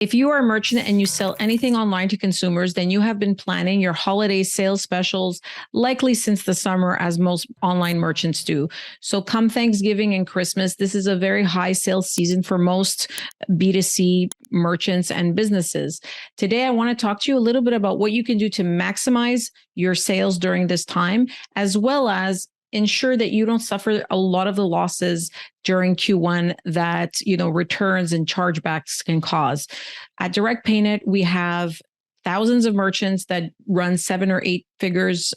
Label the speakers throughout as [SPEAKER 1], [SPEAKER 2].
[SPEAKER 1] If you are a merchant and you sell anything online to consumers, then you have been planning your holiday sales specials likely since the summer, as most online merchants do. So come Thanksgiving and Christmas, this is a very high sales season for most B2C merchants and businesses. Today, I want to talk to you a little bit about what you can do to maximize your sales during this time, as well as ensure that you don't suffer a lot of the losses during Q1 that, returns and chargebacks can cause. At Direct Paynet, we have thousands of merchants that run 7 or 8 figures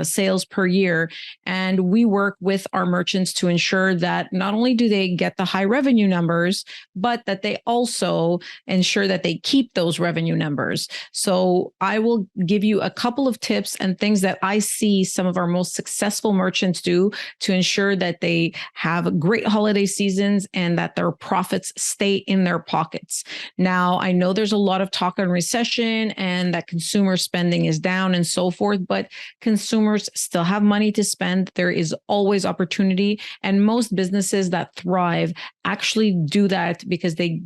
[SPEAKER 1] sales per year. And we work with our merchants to ensure that not only do they get the high revenue numbers, but that they also ensure that they keep those revenue numbers. So I will give you a couple of tips and things that I see some of our most successful merchants do to ensure that they have great holiday seasons and that their profits stay in their pockets. Now, I know there's a lot of talk on recession and that consumer spending is down and so forth, but consumers still have money to spend. There is always opportunity. And most businesses that thrive actually do that because they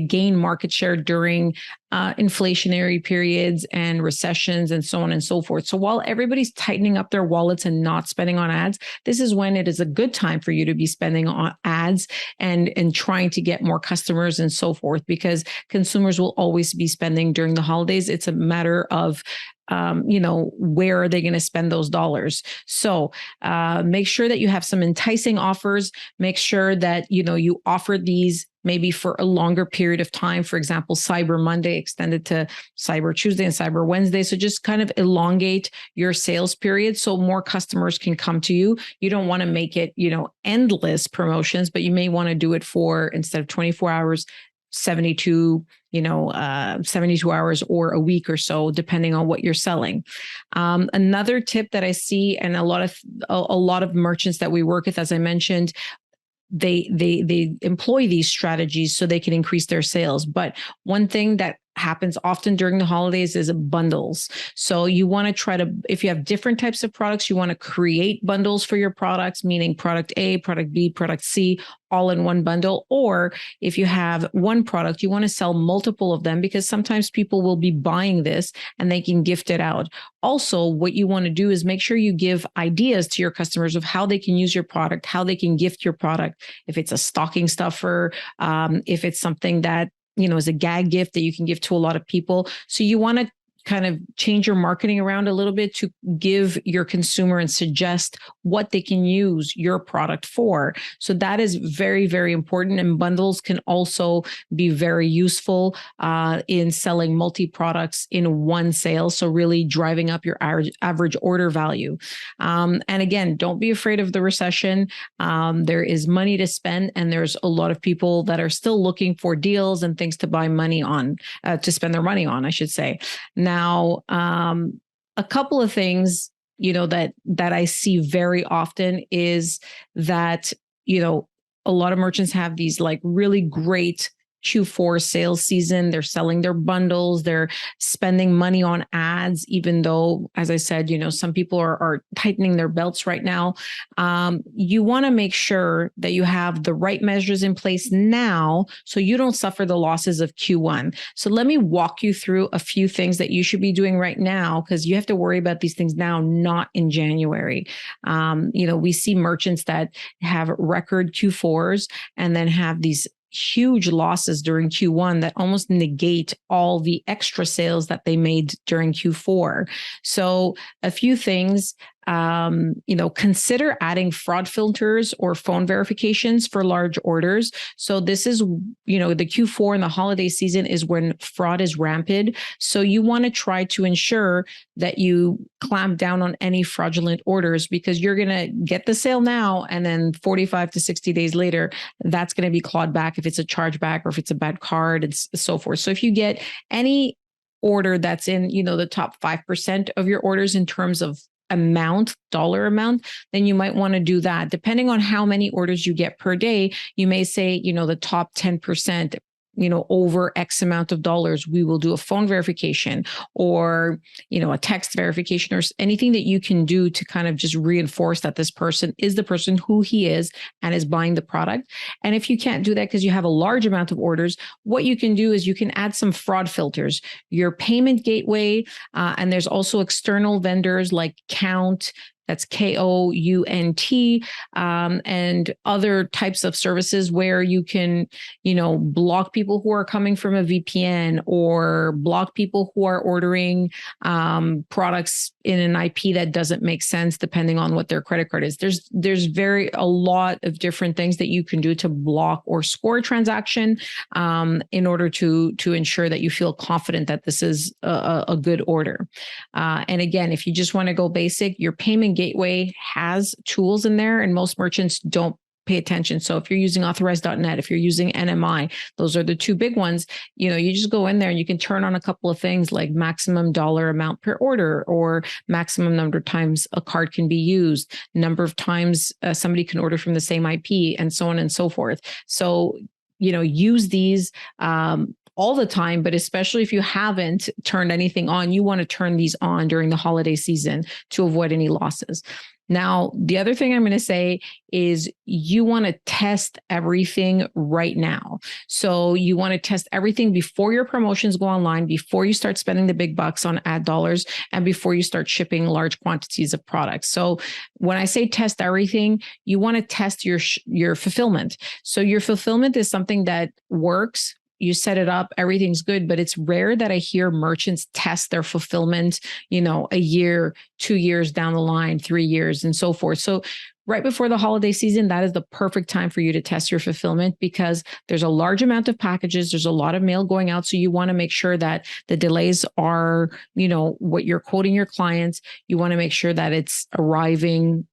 [SPEAKER 1] gain market share during inflationary periods and recessions and so on and so forth. So while everybody's tightening up their wallets and not spending on ads, this is when it is a good time for you to be spending on ads and trying to get more customers and so forth, because consumers will always be spending during the holidays. It's a matter of where are they going to spend those dollars? So make sure that you have some enticing offers. Make sure that, you offer these maybe for a longer period of time. For example, Cyber Monday extended to Cyber Tuesday and Cyber Wednesday. So just kind of elongate your sales period so more customers can come to you. You don't want to make it, endless promotions, but you may want to do it for, instead of 24 hours, 72 hours or a week or so, depending on what you're selling. Another tip that I see, and a lot of merchants that we work with, as I mentioned, they employ these strategies so they can increase their sales. But one thing that happens often during the holidays is bundles. So you want to try to, if you have different types of products, you want to create bundles for your products, meaning product A, product B, product C, all in one bundle. Or if you have one product, you want to sell multiple of them, because sometimes people will be buying this and they can gift it out. Also, what you want to do is make sure you give ideas to your customers of how they can use your product, how they can gift your product. If it's a stocking stuffer, if it's something that is a gag gift that you can give to a lot of people. So you want to kind of change your marketing around a little bit to give your consumer and suggest what they can use your product for. So that is very, very important. And bundles can also be very useful in selling multi-products in one sale. So really driving up your average order value. And again, don't be afraid of the recession. There is money to spend, and there's a lot of people that are still looking for deals and things to buy money on, to spend their money on, I should say. Now, a couple of things, that I see very often is that, a lot of merchants have these like really great Q4 sales season. They're selling their bundles. They're spending money on ads, even though, as I said, some people are tightening their belts right now. You want to make sure that you have the right measures in place now so you don't suffer the losses of Q1. So let me walk you through a few things that you should be doing right now, because you have to worry about these things now, not in January. We see merchants that have record Q4s and then have these huge losses during Q1 that almost negate all the extra sales that they made during Q4. So a few things, consider adding fraud filters or phone verifications for large orders. So this is, the Q4 and the holiday season is when fraud is rampant. So you want to try to ensure that you clamp down on any fraudulent orders, because you're going to get the sale now, and then 45 to 60 days later, that's going to be clawed back if it's a chargeback or if it's a bad card and so forth. So if you get any order that's in, the top 5% of your orders in terms of dollar amount, then you might want to do that. Depending on how many orders you get per day, you may say, the top 10%, over X amount of dollars, we will do a phone verification or, a text verification or anything that you can do to kind of just reinforce that this person is the person who he is and is buying the product. And if you can't do that because you have a large amount of orders, what you can do is you can add some fraud filters, your payment gateway, and there's also external vendors like Count. That's Kount, and other types of services where you can, block people who are coming from a VPN or block people who are ordering products in an IP that doesn't make sense depending on what their credit card is. There's a lot of different things that you can do to block or score a transaction in order to ensure that you feel confident that this is a good order. And again, if you just want to go basic, your payment gateway has tools in there, and most merchants don't pay attention. So if you're using authorize.net, if you're using NMI, those are the two big ones. You just go in there and you can turn on a couple of things like maximum dollar amount per order, or maximum number of times a card can be used, number of times somebody can order from the same IP, and so on and so forth. So, use these all the time, but especially if you haven't turned anything on, you want to turn these on during the holiday season to avoid any losses. Now, the other thing I'm going to say is you want to test everything right now. So you want to test everything before your promotions go online, before you start spending the big bucks on ad dollars, and before you start shipping large quantities of products. So when I say test everything, you want to test your fulfillment. So your fulfillment is something that works. You set it up, everything's good, but it's rare that I hear merchants test their fulfillment, a year, 2 years down the line, 3 years, and so forth. So right before the holiday season, that is the perfect time for you to test your fulfillment, because there's a large amount of packages. There's a lot of mail going out. So you want to make sure that the delays are, what you're quoting your clients. You want to make sure that it's arriving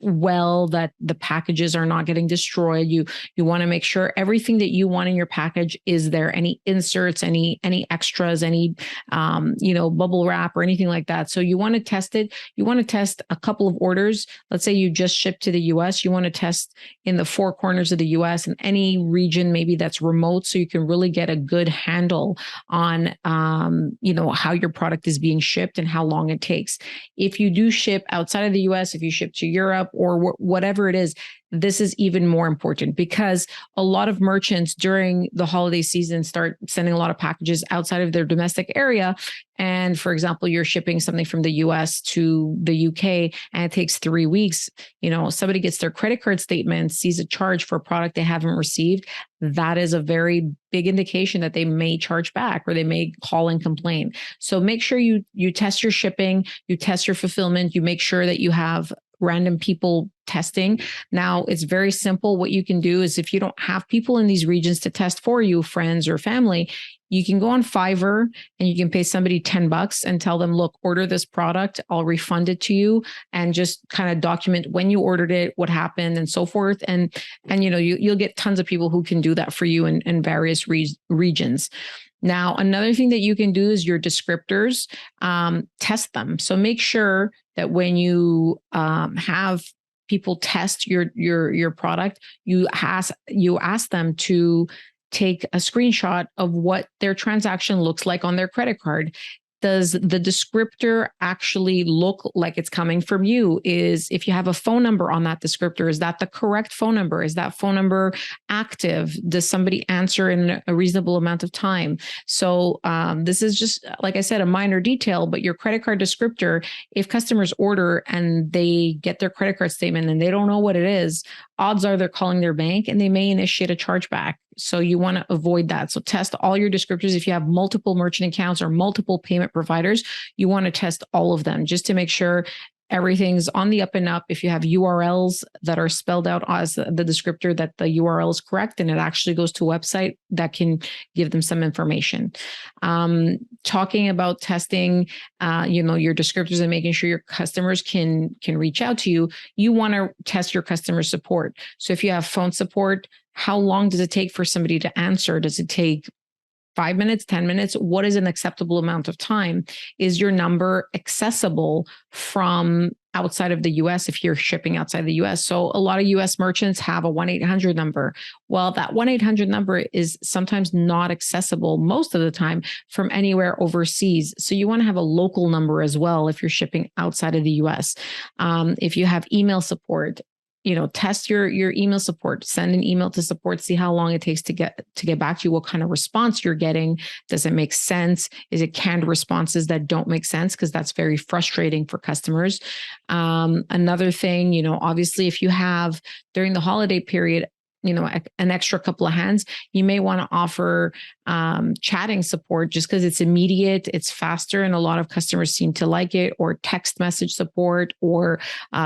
[SPEAKER 1] well, that the packages are not getting destroyed. You want to make sure everything that you want in your package is there. Any inserts, any extras, any bubble wrap or anything like that. So you want to test it. You want to test a couple of orders. Let's say you just shipped to the US. You want to test in the four corners of the US and any region maybe that's remote, so you can really get a good handle on how your product is being shipped and how long it takes. If you do ship outside of the US, if you ship to Europe or whatever it is, this is even more important, because a lot of merchants during the holiday season start sending a lot of packages outside of their domestic area. And for example, you're shipping something from the US to the UK and it takes 3 weeks. Somebody gets their credit card statement, sees a charge for a product they haven't received. That is a very big indication that they may charge back or they may call and complain. So make sure you test your shipping, you test your fulfillment, you make sure that you have random people testing. Now, it's very simple. What you can do is, if you don't have people in these regions to test for you, friends or family, you can go on Fiverr and you can pay somebody $10 and tell them, look, order this product, I'll refund it to you, and just kind of document when you ordered it, what happened, and so forth. And you'll get tons of people who can do that for you in various regions. Now, another thing that you can do is your descriptors, test them. So make sure that when you have people test your product, you ask them to take a screenshot of what their transaction looks like on their credit card. Does the descriptor actually look like it's coming from you? If you have a phone number on that descriptor, is that the correct phone number? Is that phone number active? Does somebody answer in a reasonable amount of time? So this is just, like I said, a minor detail, but your credit card descriptor, if customers order and they get their credit card statement and they don't know what it is, odds are they're calling their bank and they may initiate a chargeback. So you want to avoid that. So test all your descriptors. If you have multiple merchant accounts or multiple payment providers, you want to test all of them just to make sure everything's on the up and up. If you have URLs that are spelled out as the descriptor, that the URL is correct and it actually goes to a website, that can give them some information. Talking about testing, your descriptors and making sure your customers can reach out to you, you want to test your customer support. So if you have phone support, how long does it take for somebody to answer? Does it take 5 minutes, 10 minutes? What is an acceptable amount of time? Is your number accessible from outside of the US if you're shipping outside the US? So a lot of US merchants have a 1-800 number. Well, that 1-800 number is sometimes not accessible most of the time from anywhere overseas. So you want to have a local number as well if you're shipping outside of the US. If you have email support, test your email support, send an email to support, see how long it takes to get back to you, what kind of response you're getting. Does it make sense? Is it canned responses that don't make sense? Because that's very frustrating for customers. Another thing, obviously, if you have during the holiday period, an extra couple of hands, you may want to offer chatting support just because it's immediate, it's faster, and a lot of customers seem to like it, or text message support, or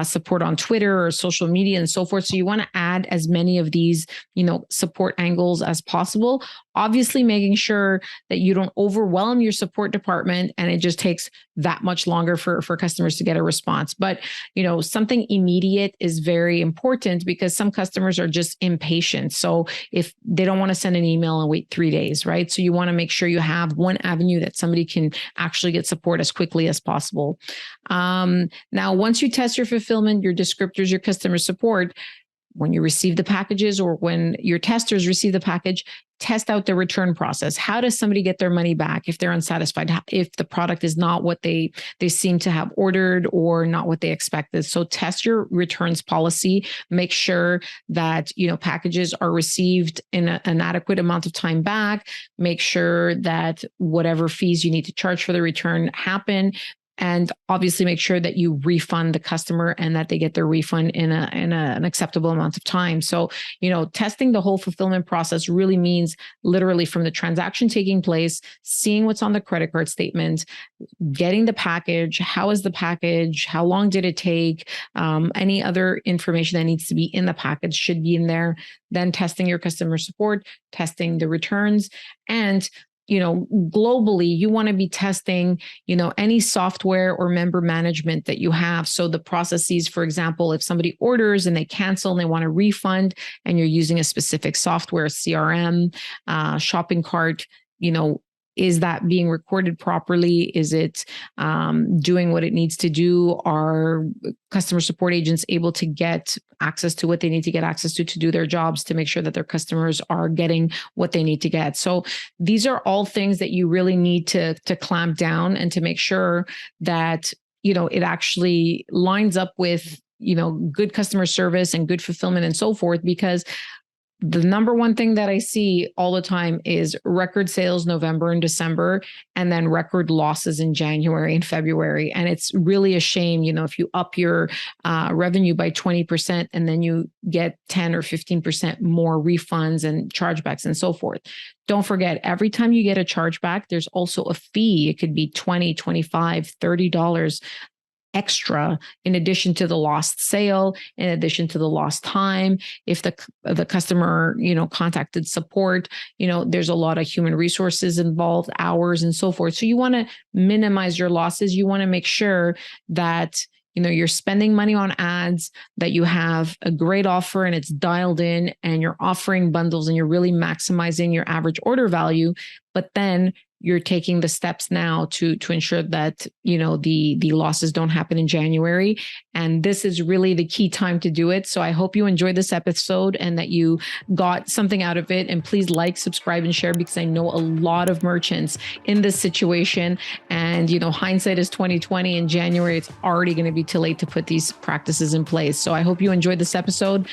[SPEAKER 1] support on Twitter or social media and so forth. So you want to add as many of these, support angles as possible. Obviously, making sure that you don't overwhelm your support department and it just takes that much longer for customers to get a response. But, something immediate is very important because some customers are just impatient. So if they don't want to send an email and wait 3 days, right? So you want to make sure you have one avenue that somebody can actually get support as quickly as possible. Now, once you test your fulfillment, your descriptors, your customer support, when you receive the packages or when your testers receive the package, test out the return process. How does somebody get their money back if they're unsatisfied, if the product is not what they seem to have ordered or not what they expected? So test your returns policy, make sure that, packages are received in an adequate amount of time back, make sure that whatever fees you need to charge for the return happen. And obviously make sure that you refund the customer and that they get their refund in an acceptable amount of time. So, testing the whole fulfillment process really means literally from the transaction taking place, seeing what's on the credit card statement, getting the package, how is the package, how long did it take, any other information that needs to be in the package should be in there, then testing your customer support, testing the returns, and globally, you want to be testing, any software or member management that you have. So the processes, for example, if somebody orders and they cancel and they want a refund and you're using a specific software, CRM, shopping cart, is that being recorded properly? Is it doing what it needs to do? Are customer support agents able to get access to what they need to get access to do their jobs to make sure that their customers are getting what they need to get? So these are all things that you really need to clamp down and to make sure that, it actually lines up with, good customer service and good fulfillment and so forth, because the number one thing that I see all the time is record sales November and December, and then record losses in January and February. And it's really a shame, if you up your revenue by 20% and then you get 10 or 15% more refunds and chargebacks and so forth. Don't forget, every time you get a chargeback, there's also a fee. It could be $20, $25, $30 extra in addition to the lost sale, in addition to the lost time. If the customer, contacted support, there's a lot of human resources involved, hours and so forth. So you want to minimize your losses. You want to make sure that you're spending money on ads, that you have a great offer and it's dialed in and you're offering bundles and you're really maximizing your average order value. But then you're taking the steps now to ensure that, the losses don't happen in January. And this is really the key time to do it. So I hope you enjoyed this episode and that you got something out of it. And please like, subscribe, and share, because I know a lot of merchants in this situation. And, hindsight is 2020. In January, it's already going to be too late to put these practices in place. So I hope you enjoyed this episode.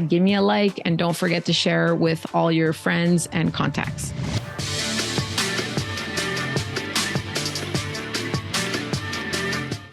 [SPEAKER 1] Give me a like and don't forget to share with all your friends and contacts.